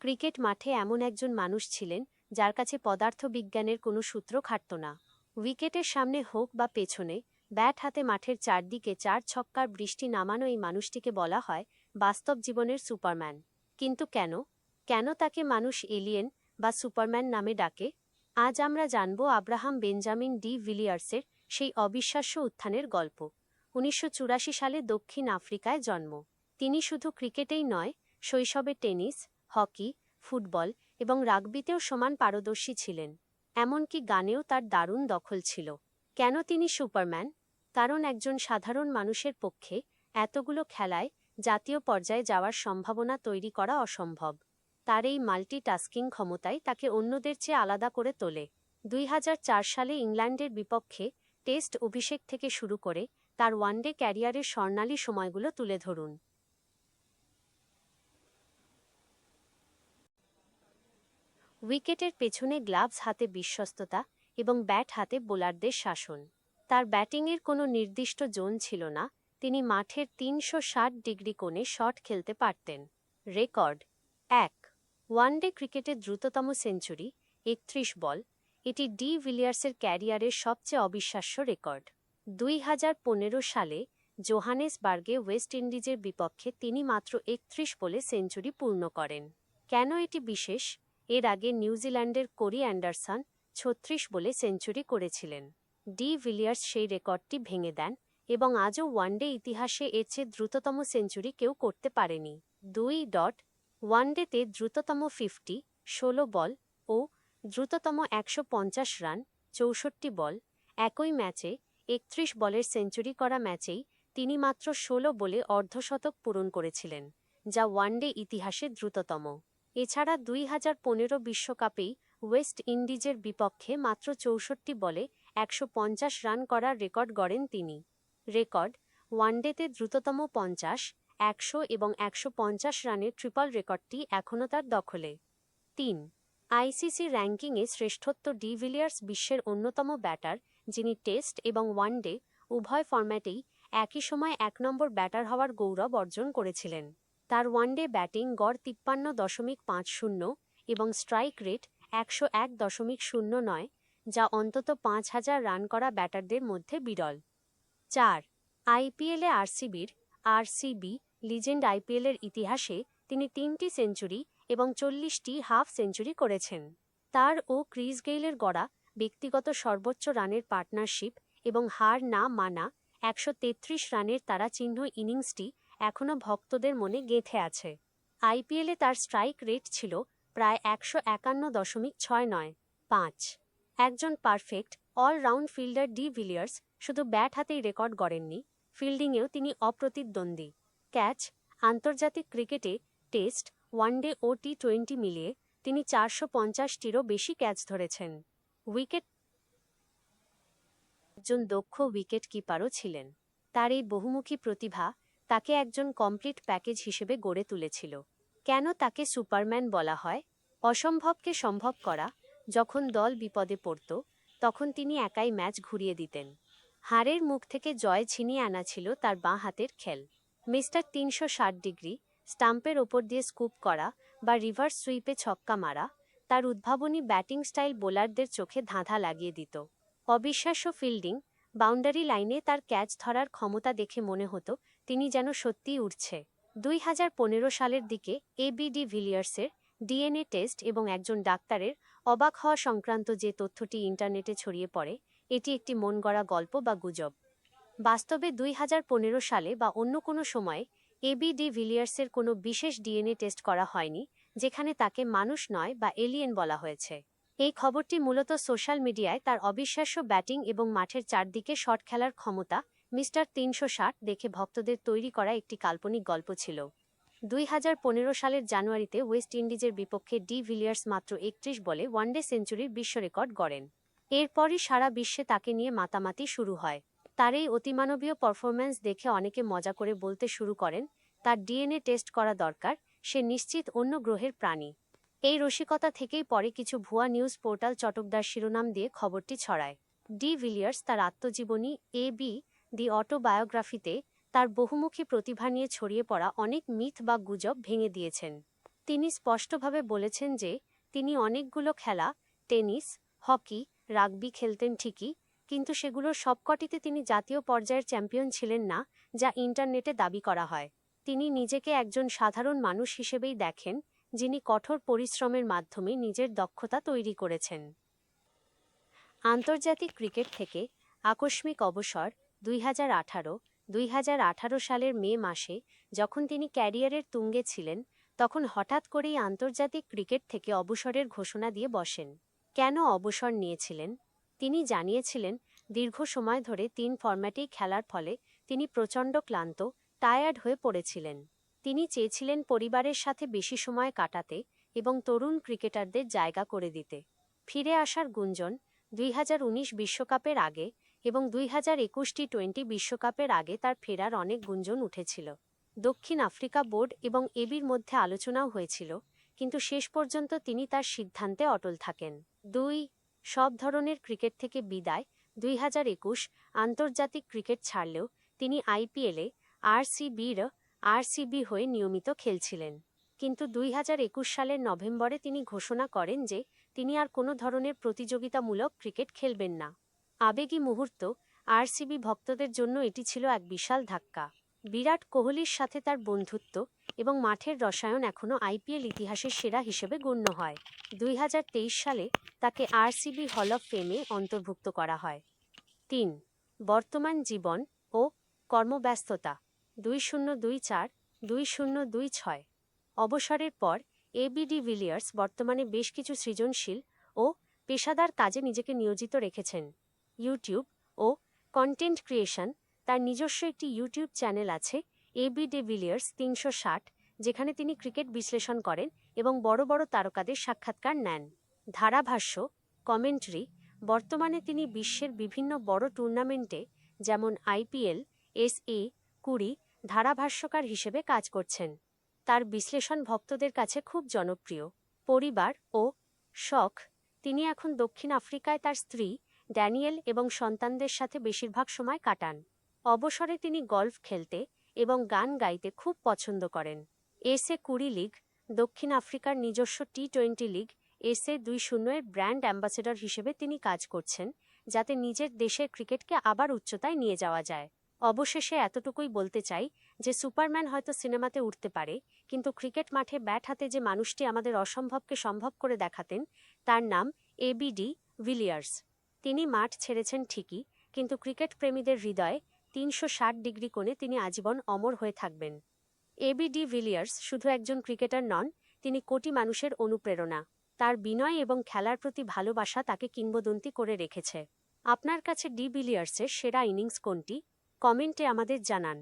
Cricket মাঠে এমন একজন মানুষ ছিলেন যার কাছে পদার্থবিজ্ঞানের কোনো সূত্র খাটত না। উইকেটের সামনে হোক বা পেছনে, ব্যাট হাতে মাঠের চারদিকে চার ছক্কার বৃষ্টি নামানো এই মানুষটিকে বলা হয় বাস্তব জীবনের সুপারম্যান। কিন্তু কেন তাকে মানুষ এলিয়েন বা সুপারম্যান নামে ডাকে? আজ আমরা জানব আব্রাহাম বেঞ্জামিন ডি ভিলিয়ার্সের সেই অবিশ্বাস্য উত্থানের গল্প। ১৯৮৪ সালে দক্ষিণ আফ্রিকায় জন্ম। তিনি শুধু ক্রিকেটেই নয়, শৈশবে টেনিস, হকি, ফুটবল এবং রাগবিতেও সমান পারদর্শী ছিলেন। এমনকি গানেও তার দারুণ দখল ছিল। কেন তিনি সুপারম্যান? কারণ একজন সাধারণ মানুষের পক্ষে এতগুলো খেলায় জাতীয় পর্যায়ে যাওয়ার সম্ভাবনা তৈরি করা অসম্ভব। তার এই মাল্টিটাস্কিং ক্ষমতাই তাকে অন্যদের চেয়ে আলাদা করে তোলে। ২০০৪ সালে ইংল্যান্ডের বিপক্ষে টেস্ট অভিষেক থেকে শুরু করে তার ওয়ানডে ক্যারিয়ারের স্বর্ণালী সময়গুলো তুলে ধরুন। উইকেটের পেছনে গ্লাভস হাতে বিশ্বস্ততা এবং ব্যাট হাতে বোলারদের শাসন। তার ব্যাটিংয়ের কোনো নির্দিষ্ট জোন ছিল না, তিনি মাঠের ৩৬০ ডিগ্রি কোণে শট খেলতে পারতেন। রেকর্ড: ১. ওয়ানডে ক্রিকেটের দ্রুততম সেঞ্চুরি, ৩১ বল। এটি ডি ভিলিয়ার্সের ক্যারিয়ারের সবচেয়ে অবিশ্বাস্য রেকর্ড। ২০১৫ সালে জোহানেসবার্গে ওয়েস্ট ইন্ডিজের বিপক্ষে তিনি মাত্র ৩১ বলে সেঞ্চুরি পূর্ণ করেন। কেন এটি বিশেষ? এর আগে নিউজিল্যান্ডের কোরি অ্যান্ডারসন ৩৬ বলে সেঞ্চুরি করেছিলেন। ডি ভিলিয়ার্স সেই রেকর্ডটি ভেঙে দেন এবং আজও ওয়ানডে ইতিহাসে এর চেয়ে দ্রুততম সেঞ্চুরি কেউ করতে পারেনি। ২. ওয়ানডেতে দ্রুততম ৫০, ১৬ বল ও দ্রুততম ১৫০ রান, ৬৪ বল। একই ম্যাচে ৩১ বলের সেঞ্চুরি করা ম্যাচেই তিনি মাত্র ১৬ বলে অর্ধশতক পূরণ করেছিলেন, যা ওয়ানডে ইতিহাসে দ্রুততম। এছাড়া ২০১৫ বিশ্বকাপেই ওয়েস্ট ইন্ডিজের বিপক্ষে মাত্র ৬৪ বলে ১৫০ রান করার রেকর্ড গড়েন তিনি। রেকর্ড: ওয়ানডেতে দ্রুততম ৫০, ১০০ এবং ১৫০ রানের ট্রিপল রেকর্ডটি এখনও তার দখলে। ৩. আইসিসি র্যাঙ্কিংয়ে শ্রেষ্ঠত্ব ডি ভিলিয়ার্স বিশ্বের অন্যতম ব্যাটার যিনি টেস্ট এবং ওয়ানডে উভয় ফরম্যাটেই একই সময় ১ নম্বর ব্যাটার হওয়ার গৌরব অর্জন করেছিলেন। তার ওয়ানডে ব্যাটিং গড় ৫৩.৫০ এবং স্ট্রাইক রেট ১০১.০৯, যা অন্তত ৫,০০০ রান করা ব্যাটারদের মধ্যে বিরল। ৪. আইপিএলে আরসিবি লিজেন্ড আইপিএলের ইতিহাসে তিনি ৩টি সেঞ্চুরি এবং ৪০টি হাফ সেঞ্চুরি করেছেন। তার ও ক্রিস গেইলের গড়া ব্যক্তিগত সর্বোচ্চ রানের পার্টনারশিপ এবং হার না মানা ১৩৩ রানের তারাচিহ্ন ইনিংসটি এখনও ভক্তদের মনে গেঁথে আছে। আইপিএলে তার স্ট্রাইক রেট ছিল প্রায় ১৫১.৬৯। ৫. একজন perfect all round fielder de Villiers শুধু ব্যাট হাতেই রেকর্ড গড়েননি, ফিল্ডিংয়েও তিনি অপ্রতিদ্বন্দ্বী। ক্যাচ: আন্তর্জাতিক ক্রিকেটে টেস্ট, ওয়ানডে ও টি-২০ মিলিয়ে তিনি ৪৫০টিরও বেশি ক্যাচ ধরেছেন। উইকেট: একজন দক্ষ উইকেট কিপারও ছিলেন। তার এই বহুমুখী প্রতিভা তাকে একজন কমপ্লিট প্যাকেজ হিসেবে গড়ে তুলেছিল। কেন তাকে সুপারম্যান বলা হয়? অসম্ভবকে সম্ভব করা। যখন দল বিপদে পড়ত, তখন তিনি একাই ম্যাচ ঘুরিয়ে দিতেন। হারের মুখ থেকে জয় ছিনিয়ে আনা ছিল তার বাঁ হাতের খেল। মিস্টার ৩৬০ ডিগ্রি, স্টাম্পের ওপর দিয়ে স্কুপ করা বা রিভার্স সুইপে ছক্কা মারা, তার উদ্ভাবনী ব্যাটিং স্টাইল বোলারদের চোখে ধাঁধা লাগিয়ে দিত। অবিশ্বাস্য ফিল্ডিং, বাউন্ডারি লাইনে তার ক্যাচ ধরার ক্ষমতা দেখে মনে হতো তিনি যেন সত্যিই উড়ছে। ২০১৫ সালের দিকে এবি ডি ভিলিয়ার্সের ডিএনএ টেস্ট এবং একজন ডাক্তারের অবাক হওয়া সংক্রান্ত যে তথ্যটি ইন্টারনেটে ছড়িয়ে পড়ে, এটি একটি মনগড়া গল্প বা গুজব। বাস্তবে ২০১৫ সালে বা অন্য কোনো সময়ে এবি ডি ভিলিয়ার্সের কোনো বিশেষ ডিএনএ টেস্ট করা হয়নি যেখানে তাকে মানুষ নয় বা এলিয়েন বলা হয়েছে। এই খবরটি মূলত সোশ্যাল মিডিয়ায় তার অবিশ্বাস্য ব্যাটিং এবং মাঠের চারদিকে শট খেলার ক্ষমতা মিস্টার ৩৬০ দেখে ভক্তদের তৈরি করা একটি কাল্পনিক গল্প ছিল। ২০১৫ সালের জানুয়ারিতে ওয়েস্ট ইন্ডিজের বিপক্ষে ডি ভিলিয়ার্স মাত্র ৩১ বলে ওয়ানডে সেঞ্চুরির বিশ্ব রেকর্ড গড়েন। এরপরই সারা বিশ্বে তাকে নিয়ে মাতামাতি শুরু হয়। তার এই অতিমানবীয় পারফরম্যান্স দেখে অনেকে মজা করে বলতে শুরু করেন তার ডিএনএ টেস্ট করা দরকার, সে নিশ্চিত অন্য গ্রহের প্রাণী। এই রসিকতা থেকেই পরে কিছু ভুয়া নিউজ পোর্টাল চটকদার শিরোনাম দিয়ে খবরটি ছড়ায়। ডি ভিলিয়ার্স তার আত্মজীবনী এবি দি অটোবায়োগ্রাফিতে তার বহুমুখী প্রতিভা নিয়ে ছড়িয়ে পড়া অনেক মিথ বা গুজব ভেঙে দিয়েছেন। তিনি স্পষ্টভাবে বলেছেন যে তিনি অনেকগুলো খেলা, টেনিস, হকি, রাগবি খেলতেন ঠিকই, কিন্তু সেগুলোর সবকটিতে তিনি জাতীয় পর্যায়ের চ্যাম্পিয়ন ছিলেন না, যা ইন্টারনেটে দাবি করা হয়। তিনি নিজেকে একজন সাধারণ মানুষ হিসেবেই দেখেন, যিনি কঠোর পরিশ্রমের মাধ্যমে নিজের দক্ষতা তৈরি করেছেন। আন্তর্জাতিক ক্রিকেট থেকে আকস্মিক অবসর 2018 সালের মে মাসে যখন তিনি ক্যারিয়ারের তুঙ্গে ছিলেন, তখন হঠাৎ করেই আন্তর্জাতিক ক্রিকেট থেকে অবসরের ঘোষণা দিয়ে বসেন। কেন অবসর নিয়েছিলেন? তিনি জানিয়েছিলেন, দীর্ঘ সময় ধরে 3 ফরম্যাটেই খেলার ফলে তিনি প্রচণ্ড ক্লান্ত, টায়ার্ড হয়ে পড়েছিলেন। তিনি চেয়েছিলেন পরিবারের সাথে বেশি সময় কাটাতে এবং তরুণ ক্রিকেটারদের জায়গা করে দিতে। ফিরে আসার গুঞ্জন 2019 বিশ্বকাপের আগে এবং 2021 টি-20 বিশ্বকাপের আগে তার ফেরার অনেক গুঞ্জন উঠেছিল। দক্ষিণ আফ্রিকা বোর্ড এবং এবির মধ্যে আলোচনাও হয়েছিল, কিন্তু শেষ পর্যন্ত তিনি তার সিদ্ধান্তে অটল থাকেন। 2. সব ধরনের ক্রিকেট থেকে বিদায়। 2021 আন্তর্জাতিক ক্রিকেট ছাড়লেও তিনি আইপিএলে আরসিবি হয়ে নিয়মিত খেলছিলেন। কিন্তু 2021 সালের নভেম্বরে তিনি ঘোষণা করেন যে তিনি আর কোনো ধরনের প্রতিযোগিতামূলক ক্রিকেট খেলবেন না। আবেগী মুহূর্ত, আরসিবি ভক্তদের জন্য এটি ছিল এক বিশাল ধাক্কা। বিরাট কোহলির সাথে তার বন্ধুত্ব এবং মাঠের রসায়ন এখনও আইপিএল ইতিহাসের সেরা হিসেবে গণ্য হয়। 2023 সালে তাকে আরসিবি হল অফ ফেমে অন্তর্ভুক্ত করা হয়। 3. বর্তমান জীবন ও কর্মব্যস্ততা 2024-2026। অবসরের পর এবি ডিভিলিয়ার্স বর্তমানে বেশ কিছু সৃজনশীল ও পেশাদার কাজে নিজেকে নিয়োজিত রেখেছেন। ইউটিউব ও কন্টেন্ট ক্রিয়েশন। তার নিজস্ব একটি ইউটিউব চ্যানেল আছে, এবি ডিভিলিয়ার্স 360, যেখানে তিনি ক্রিকেট বিশ্লেষণ করেন এবং বড় বড় তারকাদের সাক্ষাৎকার নেন। ধারাভাষ্য, কমেন্ট্রি। বর্তমানে তিনি বিশ্বের বিভিন্ন বড় টুর্নামেন্টে যেমন আইপিএল, SA-20 ধারাভাষ্যকার হিসেবে কাজ করছেন। তার বিশ্লেষণ ভক্তদের কাছে খুব জনপ্রিয়। পরিবার ও শখ। তিনি এখন দক্ষিণ আফ্রিকায় তার স্ত্রী, ড্যানিয়েল এবং সন্তানদের সাথে বেশিরভাগ সময় কাটান। অবসরে তিনি গল্ফ খেলতে এবং গান গাইতে খুব পছন্দ করেন। SA-20 লিগ, দক্ষিণ আফ্রিকার নিজস্ব টি-20 লিগ, SA-20 এর ব্র্যান্ড অ্যাম্বাসেডর হিসেবে তিনি কাজ করছেন, যাতে নিজের দেশের ক্রিকেটকে আবার উচ্চতায় নিয়ে যাওয়া যায়। অবশেষে এতটুকুই বলতে চাই যে সুপারম্যান হয়তো সিনেমাতে উঠতে পারে, কিন্তু ক্রিকেট মাঠে ব্যাট হাতে যে মানুষটি আমাদের অসম্ভবকে সম্ভব করে দেখাতেন, তার নাম এবি ডিভিলিয়ার্স। তিনি মাঠ ছেড়েছেন ঠিকই, কিন্তু ক্রিকেট প্রেমীদের হৃদয়ে 360 ডিগ্রি কোণে তিনি আজীবন অমর হয়ে থাকবেন। এবি ডিভিলিয়ার্স শুধু একজন ক্রিকেটার নন, তিনি কোটি মানুষের অনুপ্রেরণা। তার বিনয় এবং খেলার প্রতি ভালোবাসা তাকে কিংবদন্তি করে রেখেছে। আপনার কাছে ডিভিলিয়ার্সের সেরা ইনিংস কোনটি? কমেন্টে আমাদের জানান।